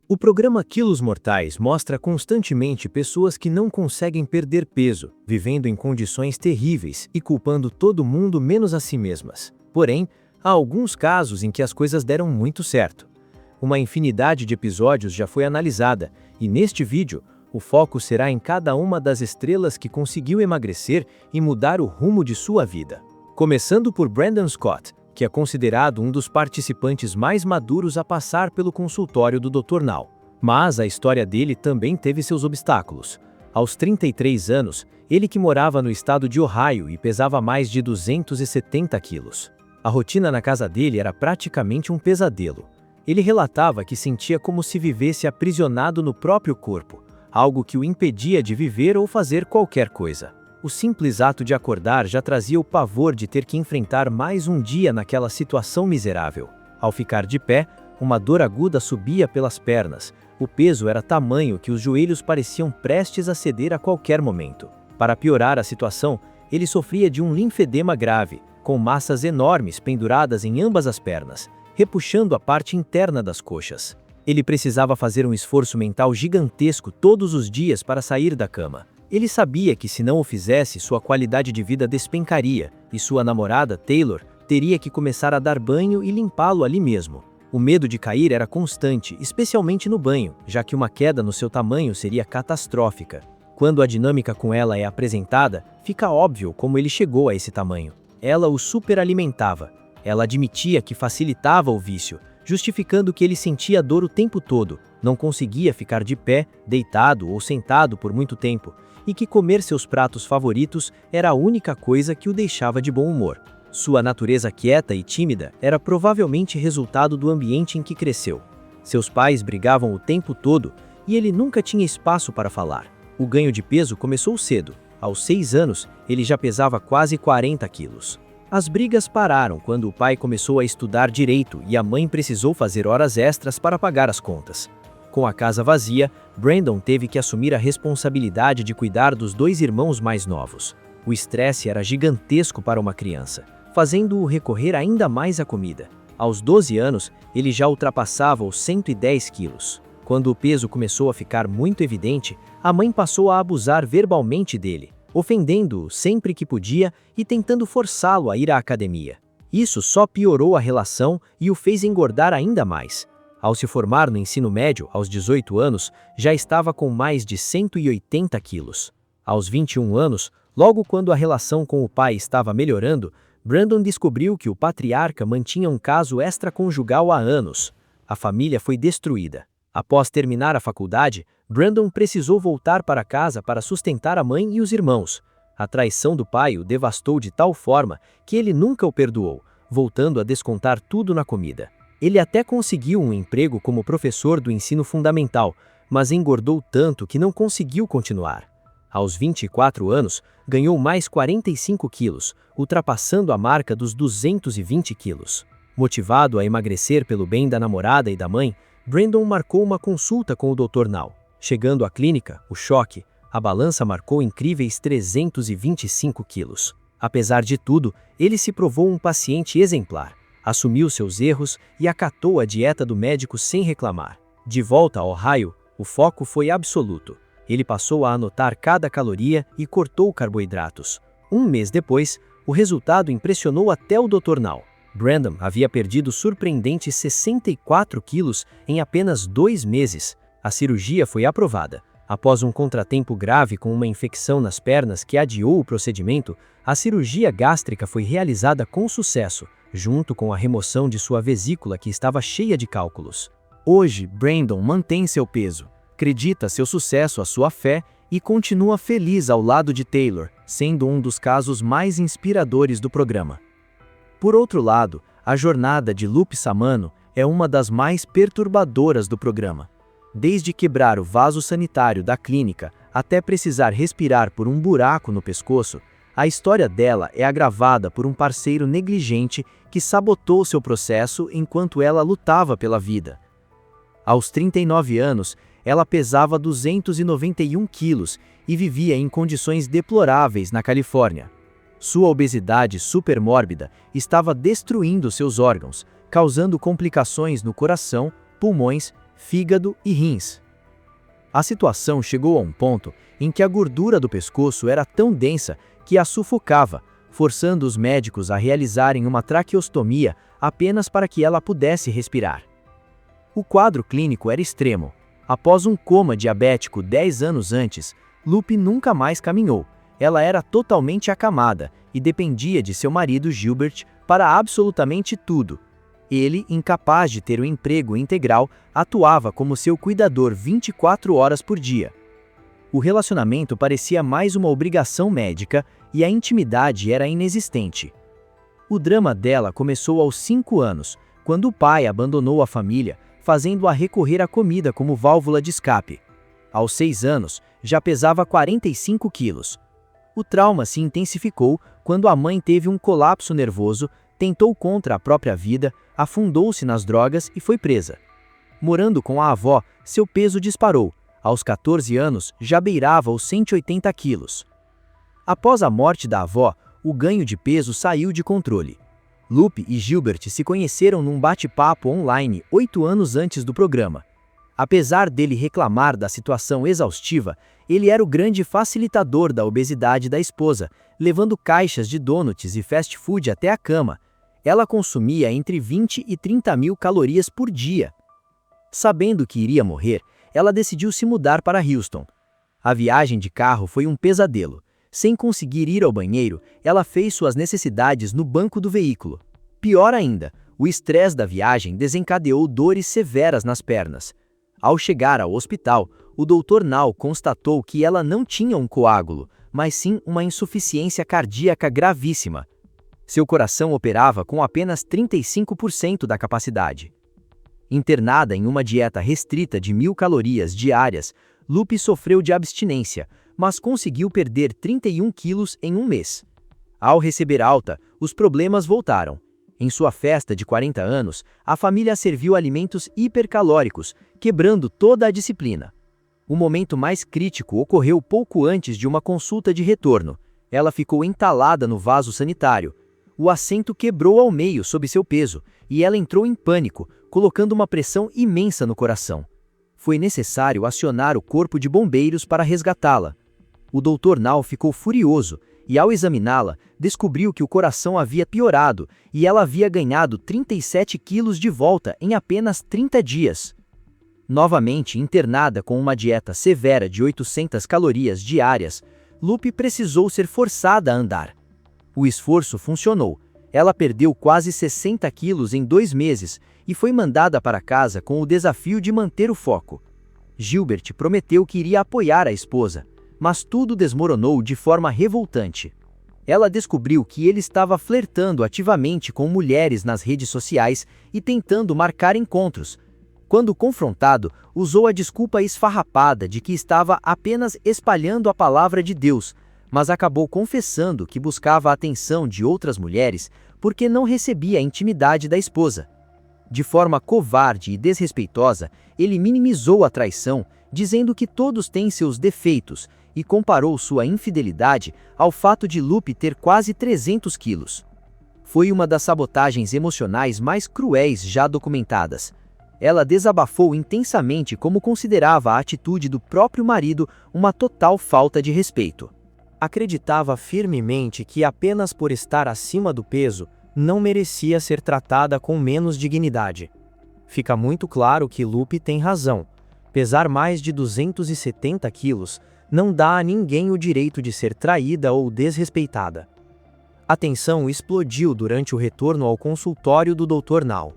O programa Quilos Mortais mostra constantemente pessoas que não conseguem perder peso, vivendo em condições terríveis e culpando todo mundo menos a si mesmas. Porém, há alguns casos em que as coisas deram muito certo. Uma infinidade de episódios já foi analisada, e neste vídeo, o foco será em cada uma das estrelas que conseguiu emagrecer e mudar o rumo de sua vida. Começando por Brandon Scott, que é considerado um dos participantes mais maduros a passar pelo consultório do Dr. Now. Mas a história dele também teve seus obstáculos. Aos 33 anos, ele que morava no estado de Ohio e pesava mais de 270 quilos. A rotina na casa dele era praticamente um pesadelo. Ele relatava que sentia como se vivesse aprisionado no próprio corpo, algo que o impedia de viver ou fazer qualquer coisa. O simples ato de acordar já trazia o pavor de ter que enfrentar mais um dia naquela situação miserável. Ao ficar de pé, uma dor aguda subia pelas pernas. O peso era tamanho que os joelhos pareciam prestes a ceder a qualquer momento. Para piorar a situação, ele sofria de um linfedema grave, com massas enormes penduradas em ambas as pernas, repuxando a parte interna das coxas. Ele precisava fazer um esforço mental gigantesco todos os dias para sair da cama. Ele sabia que se não o fizesse, sua qualidade de vida despencaria, e sua namorada, Taylor, teria que começar a dar banho e limpá-lo ali mesmo. O medo de cair era constante, especialmente no banho, já que uma queda no seu tamanho seria catastrófica. Quando a dinâmica com ela é apresentada, fica óbvio como ele chegou a esse tamanho. Ela o superalimentava. Ela admitia que facilitava o vício, justificando que ele sentia dor o tempo todo, não conseguia ficar de pé, deitado ou sentado por muito tempo, e que comer seus pratos favoritos era a única coisa que o deixava de bom humor. Sua natureza quieta e tímida era provavelmente resultado do ambiente em que cresceu. Seus pais brigavam o tempo todo e ele nunca tinha espaço para falar. O ganho de peso começou cedo. Aos 6 anos, ele já pesava quase 40 quilos. As brigas pararam quando o pai começou a estudar direito e a mãe precisou fazer horas extras para pagar as contas. Com a casa vazia, Brandon teve que assumir a responsabilidade de cuidar dos 2 irmãos mais novos. O estresse era gigantesco para uma criança, fazendo-o recorrer ainda mais à comida. Aos 12 anos, ele já ultrapassava os 110 quilos. Quando o peso começou a ficar muito evidente, a mãe passou a abusar verbalmente dele, ofendendo-o sempre que podia e tentando forçá-lo a ir à academia. Isso só piorou a relação e o fez engordar ainda mais. Ao se formar no ensino médio, aos 18 anos, já estava com mais de 180 quilos. Aos 21 anos, logo quando a relação com o pai estava melhorando, Brandon descobriu que o patriarca mantinha um caso extraconjugal há anos. A família foi destruída. Após terminar a faculdade, Brandon precisou voltar para casa para sustentar a mãe e os irmãos. A traição do pai o devastou de tal forma que ele nunca o perdoou, voltando a descontar tudo na comida. Ele até conseguiu um emprego como professor do ensino fundamental, mas engordou tanto que não conseguiu continuar. Aos 24 anos, ganhou mais 45 quilos, ultrapassando a marca dos 220 quilos. Motivado a emagrecer pelo bem da namorada e da mãe, Brandon marcou uma consulta com o Dr. Now. Chegando à clínica, o choque, a balança marcou incríveis 325 quilos. Apesar de tudo, ele se provou um paciente exemplar. Assumiu seus erros e acatou a dieta do médico sem reclamar. De volta a Ohio, o foco foi absoluto. Ele passou a anotar cada caloria e cortou carboidratos. Um mês depois, o resultado impressionou até o Dr. Now. Brandon havia perdido surpreendentes 64 quilos em apenas 2 meses. A cirurgia foi aprovada. Após um contratempo grave com uma infecção nas pernas que adiou o procedimento, a cirurgia gástrica foi realizada com sucesso, junto com a remoção de sua vesícula que estava cheia de cálculos. Hoje, Brandon mantém seu peso, acredita seu sucesso à sua fé e continua feliz ao lado de Taylor, sendo um dos casos mais inspiradores do programa. Por outro lado, a jornada de Lupe Samano é uma das mais perturbadoras do programa. Desde quebrar o vaso sanitário da clínica até precisar respirar por um buraco no pescoço, a história dela é agravada por um parceiro negligente que sabotou seu processo enquanto ela lutava pela vida. Aos 39 anos, ela pesava 291 quilos e vivia em condições deploráveis na Califórnia. Sua obesidade supermórbida estava destruindo seus órgãos, causando complicações no coração, pulmões, fígado e rins. A situação chegou a um ponto em que a gordura do pescoço era tão densa que a sufocava, forçando os médicos a realizarem uma traqueostomia apenas para que ela pudesse respirar. O quadro clínico era extremo. Após um coma diabético 10 anos antes, Lupe nunca mais caminhou. Ela era totalmente acamada e dependia de seu marido Gilbert para absolutamente tudo. Ele, incapaz de ter um emprego integral, atuava como seu cuidador 24 horas por dia. O relacionamento parecia mais uma obrigação médica e a intimidade era inexistente. O drama dela começou aos 5 anos, quando o pai abandonou a família, fazendo-a recorrer à comida como válvula de escape. Aos 6 anos, já pesava 45 quilos. O trauma se intensificou quando a mãe teve um colapso nervoso, tentou contra a própria vida, afundou-se nas drogas e foi presa. Morando com a avó, seu peso disparou. Aos 14 anos, já beirava os 180 quilos. Após a morte da avó, o ganho de peso saiu de controle. Lupe e Gilbert se conheceram num bate-papo online 8 anos antes do programa. Apesar dele reclamar da situação exaustiva, ele era o grande facilitador da obesidade da esposa, levando caixas de donuts e fast food até a cama. Ela consumia entre 20 e 30 mil calorias por dia. Sabendo que iria morrer, ela decidiu se mudar para Houston. A viagem de carro foi um pesadelo. Sem conseguir ir ao banheiro, ela fez suas necessidades no banco do veículo. Pior ainda, o estresse da viagem desencadeou dores severas nas pernas. Ao chegar ao hospital, o Dr. Nall constatou que ela não tinha um coágulo, mas sim uma insuficiência cardíaca gravíssima. Seu coração operava com apenas 35% da capacidade. Internada em uma dieta restrita de 1.000 calorias diárias, Lupe sofreu de abstinência, mas conseguiu perder 31 quilos em um mês. Ao receber alta, os problemas voltaram. Em sua festa de 40 anos, a família serviu alimentos hipercalóricos, quebrando toda a disciplina. O momento mais crítico ocorreu pouco antes de uma consulta de retorno. Ela ficou entalada no vaso sanitário. O assento quebrou ao meio sob seu peso, e ela entrou em pânico, colocando uma pressão imensa no coração. Foi necessário acionar o corpo de bombeiros para resgatá-la. O Dr. Nall ficou furioso, e ao examiná-la, descobriu que o coração havia piorado e ela havia ganhado 37 quilos de volta em apenas 30 dias. Novamente internada com uma dieta severa de 800 calorias diárias, Lupe precisou ser forçada a andar. O esforço funcionou. Ela perdeu quase 60 quilos em 2 meses e foi mandada para casa com o desafio de manter o foco. Gilbert prometeu que iria apoiar a esposa, mas tudo desmoronou de forma revoltante. Ela descobriu que ele estava flertando ativamente com mulheres nas redes sociais e tentando marcar encontros. Quando confrontado, usou a desculpa esfarrapada de que estava apenas espalhando a palavra de Deus, mas acabou confessando que buscava a atenção de outras mulheres porque não recebia a intimidade da esposa. De forma covarde e desrespeitosa, ele minimizou a traição, dizendo que todos têm seus defeitos, e comparou sua infidelidade ao fato de Lupe ter quase 300 quilos. Foi uma das sabotagens emocionais mais cruéis já documentadas. Ela desabafou intensamente como considerava a atitude do próprio marido uma total falta de respeito. Acreditava firmemente que apenas por estar acima do peso, não merecia ser tratada com menos dignidade. Fica muito claro que Lupe tem razão. Pesar mais de 270 quilos não dá a ninguém o direito de ser traída ou desrespeitada. A tensão explodiu durante o retorno ao consultório do Dr. Nall.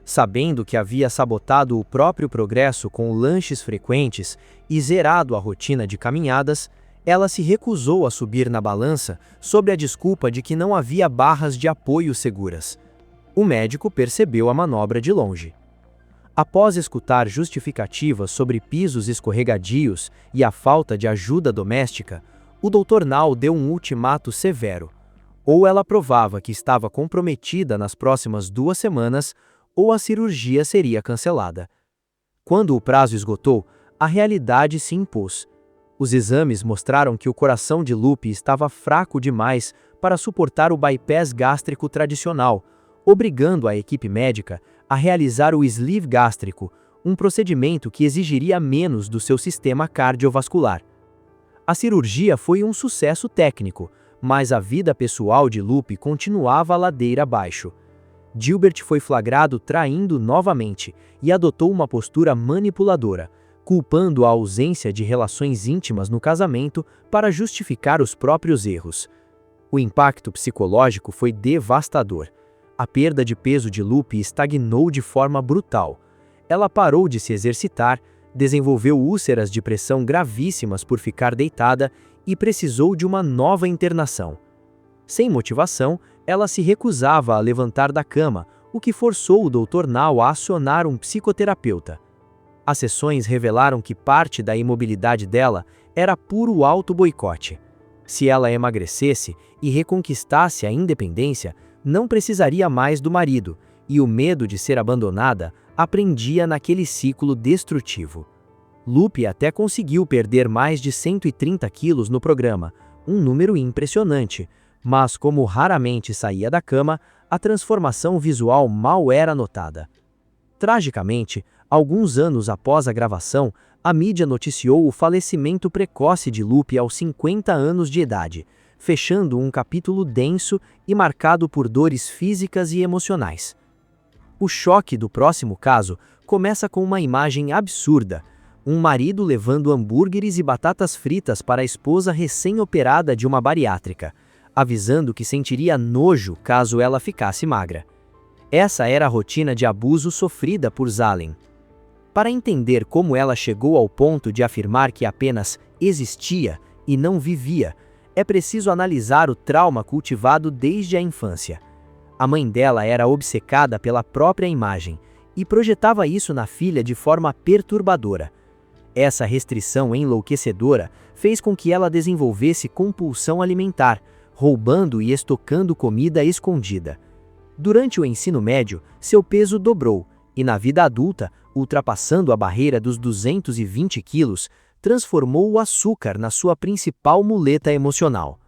Sabendo que havia sabotado o próprio progresso com lanches frequentes e zerado a rotina de caminhadas, ela se recusou a subir na balança sob a desculpa de que não havia barras de apoio seguras. O médico percebeu a manobra de longe. Após escutar justificativas sobre pisos escorregadios e a falta de ajuda doméstica, o Dr. Nall deu um ultimato severo. Ou ela provava que estava comprometida nas próximas 2 semanas, ou a cirurgia seria cancelada. Quando o prazo esgotou, a realidade se impôs. Os exames mostraram que o coração de Lupe estava fraco demais para suportar o bypass gástrico tradicional, obrigando a equipe médica a realizar o sleeve gástrico, um procedimento que exigiria menos do seu sistema cardiovascular. A cirurgia foi um sucesso técnico, mas a vida pessoal de Lupe continuava a ladeira abaixo. Gilbert foi flagrado traindo novamente e adotou uma postura manipuladora, culpando a ausência de relações íntimas no casamento para justificar os próprios erros. O impacto psicológico foi devastador. A perda de peso de Lupe estagnou de forma brutal. Ela parou de se exercitar, desenvolveu úlceras de pressão gravíssimas por ficar deitada e precisou de uma nova internação. Sem motivação, ela se recusava a levantar da cama, o que forçou o Dr. Now a acionar um psicoterapeuta. As sessões revelaram que parte da imobilidade dela era puro auto-boicote. Se ela emagrecesse e reconquistasse a independência, não precisaria mais do marido, e o medo de ser abandonada aprendia naquele ciclo destrutivo. Lupe até conseguiu perder mais de 130 quilos no programa, um número impressionante, mas como raramente saía da cama, a transformação visual mal era notada. Tragicamente, alguns anos após a gravação, a mídia noticiou o falecimento precoce de Lupe aos 50 anos de idade, fechando um capítulo denso e marcado por dores físicas e emocionais. O choque do próximo caso começa com uma imagem absurda: um marido levando hambúrgueres e batatas fritas para a esposa recém-operada de uma bariátrica, avisando que sentiria nojo caso ela ficasse magra. Essa era a rotina de abuso sofrida por Zalin. Para entender como ela chegou ao ponto de afirmar que apenas existia e não vivia, é preciso analisar o trauma cultivado desde a infância. A mãe dela era obcecada pela própria imagem e projetava isso na filha de forma perturbadora. Essa restrição enlouquecedora fez com que ela desenvolvesse compulsão alimentar, roubando e estocando comida escondida. Durante o ensino médio, seu peso dobrou e, na vida adulta, ultrapassando a barreira dos 220 quilos, transformou o açúcar na sua principal muleta emocional.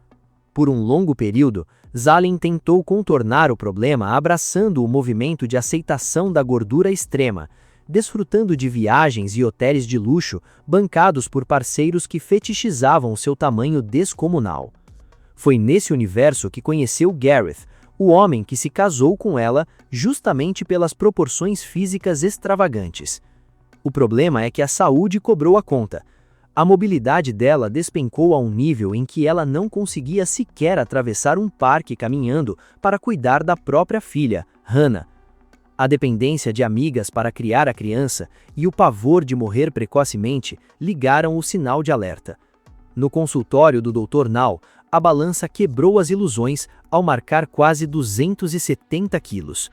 Por um longo período, Zalin tentou contornar o problema abraçando o movimento de aceitação da gordura extrema, desfrutando de viagens e hotéis de luxo bancados por parceiros que fetichizavam seu tamanho descomunal. Foi nesse universo que conheceu Gareth, o homem que se casou com ela justamente pelas proporções físicas extravagantes. O problema é que a saúde cobrou a conta. A mobilidade dela despencou a um nível em que ela não conseguia sequer atravessar um parque caminhando para cuidar da própria filha, Hannah. A dependência de amigas para criar a criança e o pavor de morrer precocemente ligaram o sinal de alerta. No consultório do Dr. Now, a balança quebrou as ilusões ao marcar quase 270 quilos.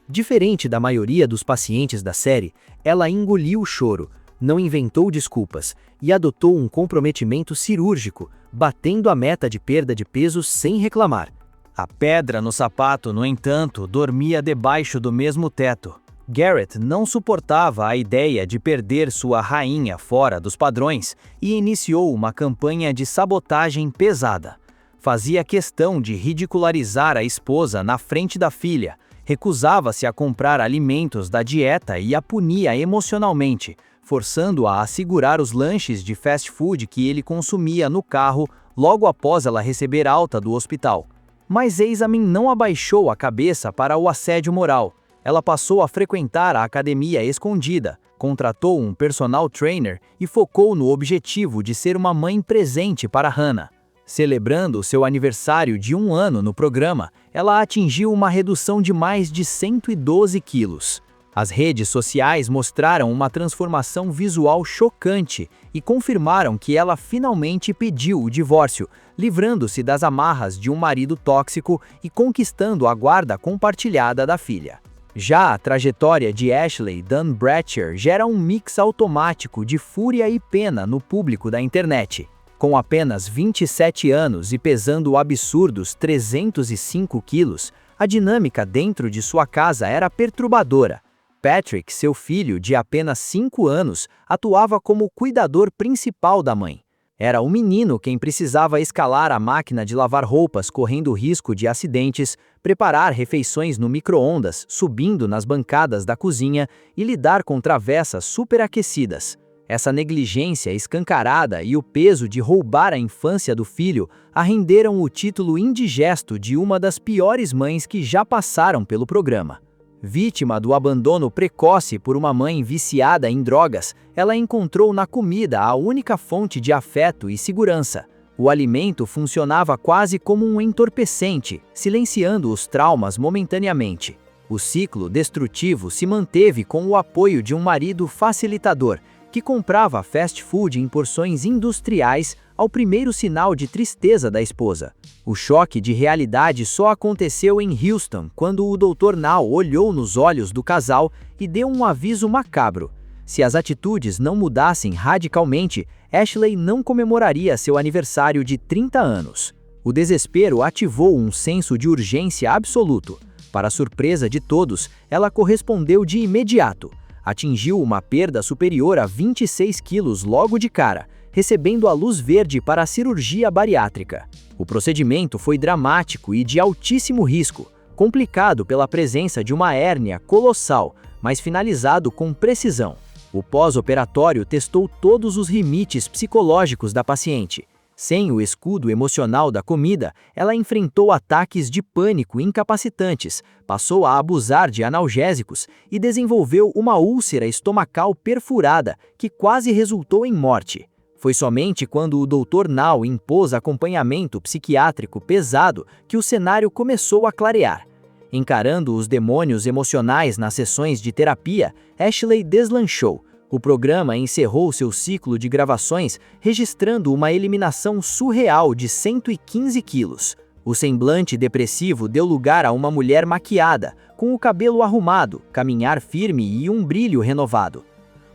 Diferente da maioria dos pacientes da série, ela engoliu o choro, não inventou desculpas e adotou um comprometimento cirúrgico, batendo a meta de perda de peso sem reclamar. A pedra no sapato, no entanto, dormia debaixo do mesmo teto. Gareth não suportava a ideia de perder sua rainha fora dos padrões e iniciou uma campanha de sabotagem pesada. Fazia questão de ridicularizar a esposa na frente da filha, recusava-se a comprar alimentos da dieta e a punia emocionalmente, forçando-a a segurar os lanches de fast food que ele consumia no carro logo após ela receber alta do hospital. Mas Eisamin não abaixou a cabeça para o assédio moral. Ela passou a frequentar a academia escondida, contratou um personal trainer e focou no objetivo de ser uma mãe presente para Hannah. Celebrando seu aniversário de 1 ano no programa, ela atingiu uma redução de mais de 112 quilos. As redes sociais mostraram uma transformação visual chocante e confirmaram que ela finalmente pediu o divórcio, livrando-se das amarras de um marido tóxico e conquistando a guarda compartilhada da filha. Já a trajetória de Ashley Dunn Bratcher gera um mix automático de fúria e pena no público da internet. Com apenas 27 anos e pesando absurdos 305 quilos, a dinâmica dentro de sua casa era perturbadora. Patrick, seu filho de apenas 5 anos, atuava como o cuidador principal da mãe. Era o menino quem precisava escalar a máquina de lavar roupas correndo risco de acidentes, preparar refeições no micro-ondas, subindo nas bancadas da cozinha e lidar com travessas superaquecidas. Essa negligência escancarada e o peso de roubar a infância do filho a renderam o título indigesto de uma das piores mães que já passaram pelo programa. Vítima do abandono precoce por uma mãe viciada em drogas, ela encontrou na comida a única fonte de afeto e segurança. O alimento funcionava quase como um entorpecente, silenciando os traumas momentaneamente. O ciclo destrutivo se manteve com o apoio de um marido facilitador, que comprava fast food em porções industriais ao primeiro sinal de tristeza da esposa. O choque de realidade só aconteceu em Houston quando o Dr. Now olhou nos olhos do casal e deu um aviso macabro. Se as atitudes não mudassem radicalmente, Ashley não comemoraria seu aniversário de 30 anos. O desespero ativou um senso de urgência absoluto. Para surpresa de todos, ela correspondeu de imediato. Atingiu uma perda superior a 26 quilos logo de cara, recebendo a luz verde para a cirurgia bariátrica. O procedimento foi dramático e de altíssimo risco, complicado pela presença de uma hérnia colossal, mas finalizado com precisão. O pós-operatório testou todos os limites psicológicos da paciente. Sem o escudo emocional da comida, ela enfrentou ataques de pânico incapacitantes, passou a abusar de analgésicos e desenvolveu uma úlcera estomacal perfurada que quase resultou em morte. Foi somente quando o Dr. Now impôs acompanhamento psiquiátrico pesado que o cenário começou a clarear. Encarando os demônios emocionais nas sessões de terapia, Ashley deslanchou. O programa encerrou seu ciclo de gravações, registrando uma eliminação surreal de 115 quilos. O semblante depressivo deu lugar a uma mulher maquiada, com o cabelo arrumado, caminhar firme e um brilho renovado.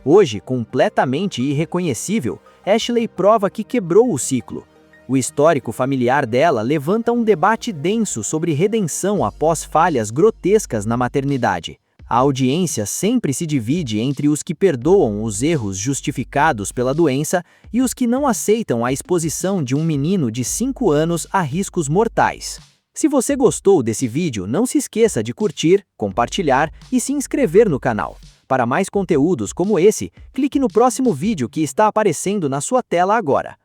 Hoje, completamente irreconhecível, Ashley prova que quebrou o ciclo. O histórico familiar dela levanta um debate denso sobre redenção após falhas grotescas na maternidade. A audiência sempre se divide entre os que perdoam os erros justificados pela doença e os que não aceitam a exposição de um menino de 5 anos a riscos mortais. Se você gostou desse vídeo, não se esqueça de curtir, compartilhar e se inscrever no canal. Para mais conteúdos como esse, clique no próximo vídeo que está aparecendo na sua tela agora.